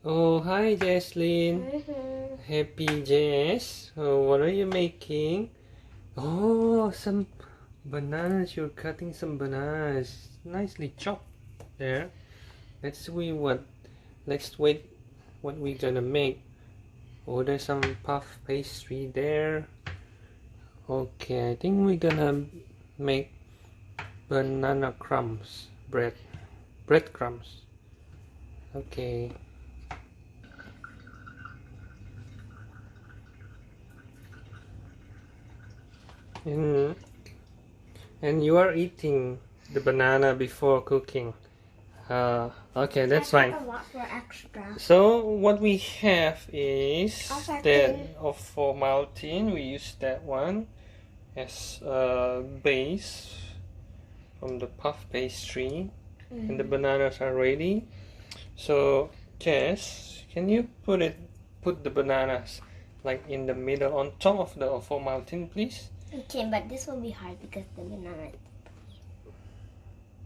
Oh, hi, Jesslyn. Happy Jess. Oh, what are you making? Oh, some bananas. You're cutting some bananas. Nicely chopped there. Let's see what. Let's wait. What we gonna make? Oh, there's some puff pastry there. Okay, I think we're gonna make banana crumbs. Breadcrumbs. Okay. And and you are eating the banana before cooking. Okay, that's fine. A lot for extra. So what we have is Ovaltine. that of for maltin. We use that one as a base from the puff pastry, and the bananas are ready. So Jess, can you put the bananas like in the middle on top of the maltin, please? Okay, but this will be hard because the banana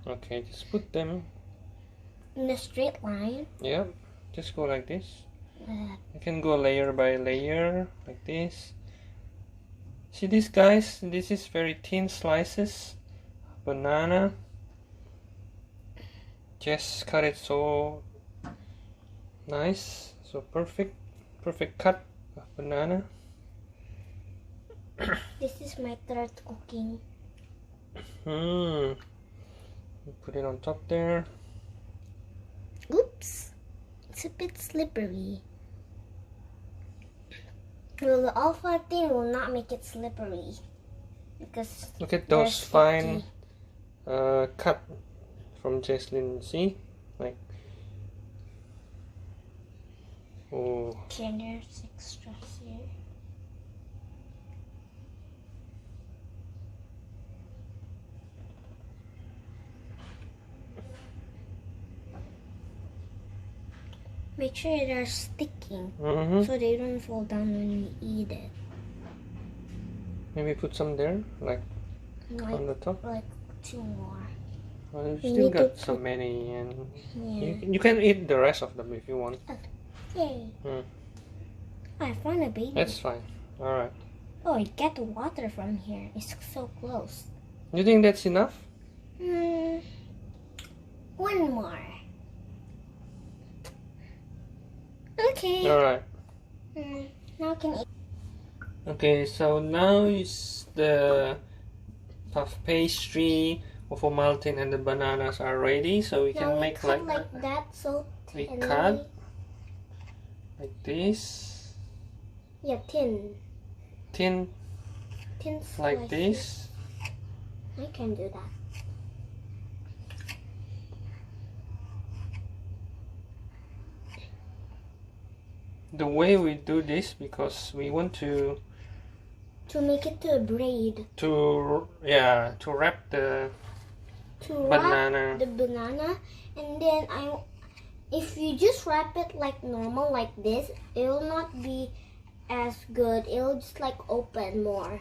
Okay, just put them. in a straight line. Yeah, just go like this. You can go layer by layer like this. See this, guys? This is very thin slices of banana. Just cut it so nice, so perfect cut of banana. This is my third cooking. Put it on top there. Oops, it's a bit slippery. Well, the Ovaltine will not make it slippery because Look at those fine cut from Jesslyn. See, like, oh. Okay, there's extras here. Make sure they're sticking so they don't fall down when we eat it. Maybe put some there, like on the top. Like 2 more. Well, you We still need got to so many, and Yeah. you can eat the rest of them if you want. Yay. I found a baby. That's fine. All right. Oh, I get the water from here. It's so close. You think that's enough? 1 more. Okay. All right. Now I can eat. Okay, so now is the puff pastry, waffle maltin, and the bananas are ready. So we Now can we make cut like that. So we and cut like this, yeah, thin like slices. this. I can do that. The way we do this because we want to make it to a braid. to wrap the Wrap the banana, and then if you just wrap it like normal, like this, it will not be as good. It will just like open more.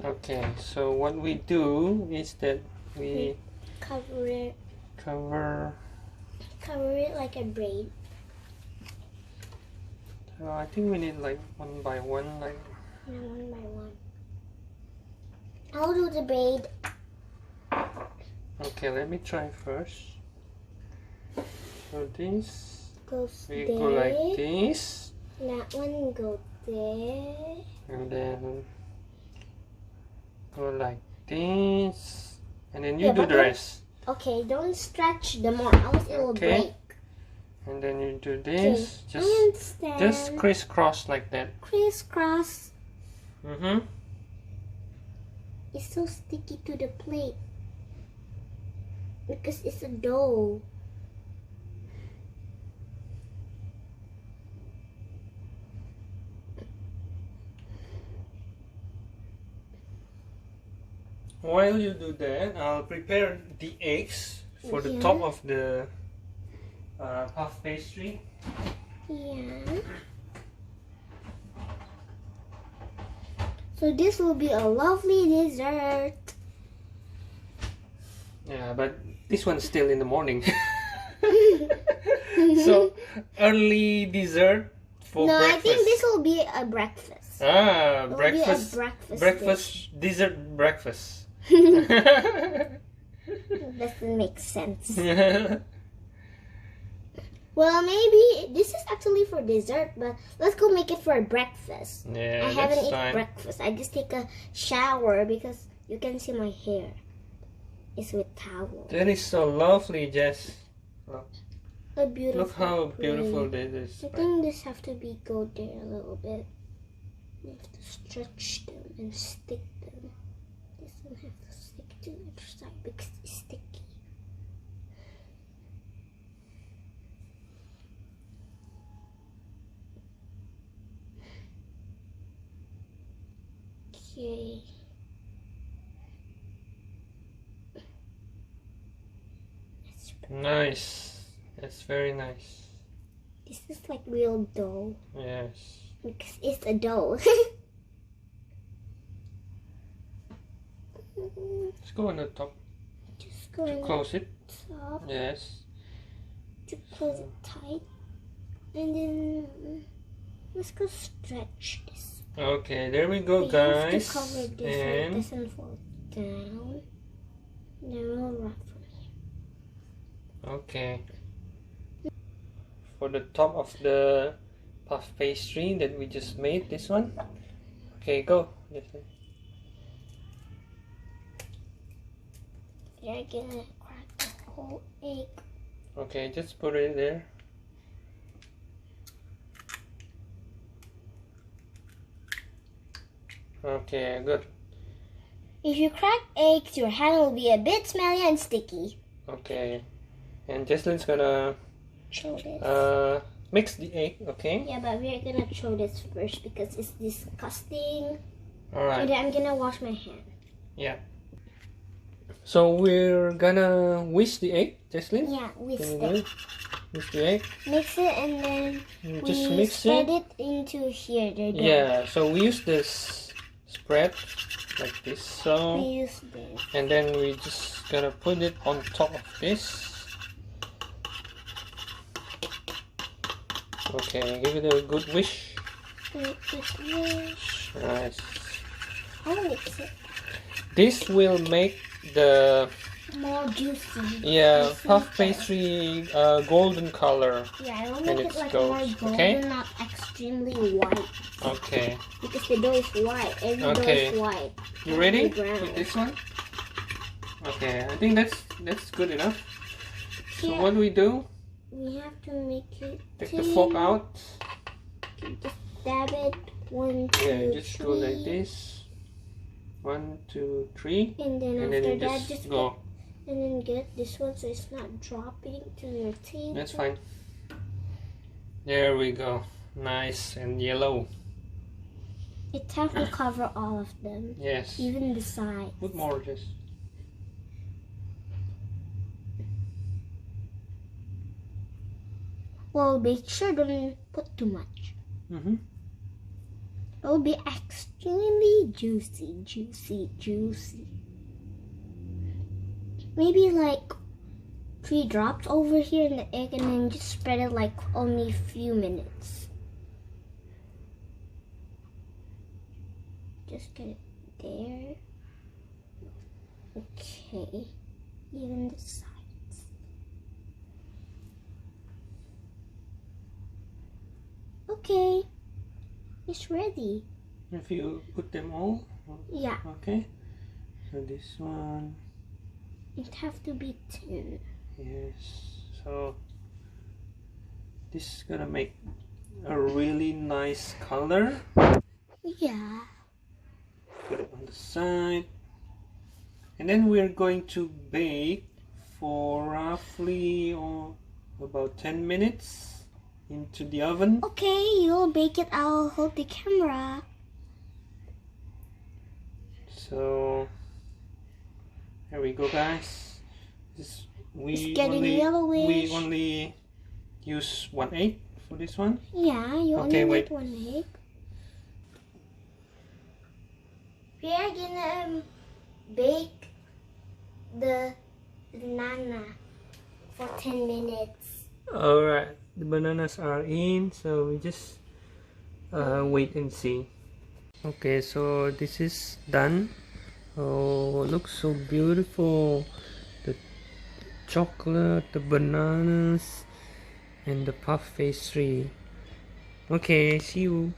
Okay, so what we do is that we Cover it like a braid. I think we need like one by one, like. Yeah, 1 by 1. I'll do the braid. Okay, let me try first. So this Goes we there. go like this, That one go there. and then go like this, and then you Yeah, do but the rest. Okay, don't stretch them more, else it will Okay. break. And then you do this, I understand. just crisscross like that. Crisscross. Mm-hmm. It's so sticky to the plate because it's a dough. While you do that, I'll prepare the eggs for the top of the puff pastry. Yeah. So this will be a lovely dessert. Yeah, but this one's still in the morning. So early dessert for no, breakfast. I think this will be a breakfast. Ah, It'll breakfast. be a breakfast Breakfast, dessert, breakfast. Doesn't make sense. Well, maybe this is actually for dessert, but let's go make it for breakfast. Yeah, I haven't that's eaten fine. breakfast. I just take a shower because you can see my hair. It's with towel. That is so lovely, Jess. A beautiful. Look how print. beautiful this is. I think this have to be go there a little bit. You have to stretch them and stick them. This one have to stick to the other side because it's sticky. Okay. Nice. That's very nice. This is like real dough Yes. because it's a dough. Let's go on the top Just to going close it. top Yes. to close it tight, and then let's go stretch this. Okay, there we go, We guys. have to cover this so it And doesn't fall down. Then we'll wrap from here. okay. For the top of the puff pastry that we just made, this one. Okay, go. You're gonna crack the whole egg. Okay, just put it there. Okay, good. If you crack eggs, your hand will be a bit smelly and sticky. Okay. And Jesslyn's gonna Throw this. mix the egg, okay? Yeah, but we're gonna throw this first because it's disgusting. And Alright. then I'm gonna wash my hand. Yeah. So we're gonna whisk the egg, Jesslyn? Yeah, we Can you do stick. it? Whisk the egg. Mix it and then You we just mix spread it. it into here. The dough. Yeah, so we use this spread like this. We So, use this. and then we just gonna put it on top of this. Okay, give it a good wish. Wish. Nice. I'll mix it. This will make the More juicy. yeah Juicy. puff pastry golden color. Yeah, I will And make it's it like goes, more golden, okay? not extremely white. Okay, Because the dough is white. Every dough Okay. is white. you ready Brown. with this one? Okay, I think that's good enough. So Yeah. what do we do? We have to make it. Take the fork out. Just dab it. 1, 2, Yeah, just go like 3. this. 1, 2, 3, And then and after then you that, just go. and then get this one so it's not dropping to your table. That's fine. There we go. Nice and yellow. It have to cover all of them, Yes. even the side. Put more, just. Well, make sure don't put too much. Mm-hmm. It will be extremely juicy, juicy, juicy. Maybe like 3 drops over here in the egg, and then just spread it like only a few minutes. Just get it there. Okay. Even the sides. Okay. It's ready. If you put them all, Yeah. okay. So this one, It have to be thin. yes. So this is gonna make a really nice color. Yeah. Put it on the side, and then we're going to bake for roughly about 10 minutes into the oven. Okay, you'll bake it. I'll hold the camera. So here we go, guys. This, It's getting yellowish. we only use 1/8 for this one. Yeah, you Okay, only wait. need 1 egg. We are gonna bake the banana for 10 minutes. Alright, the bananas are in, so we just wait and see. Okay, so this is done. Oh, looks so beautiful. The chocolate, the bananas, and the puff pastry. Okay, see you.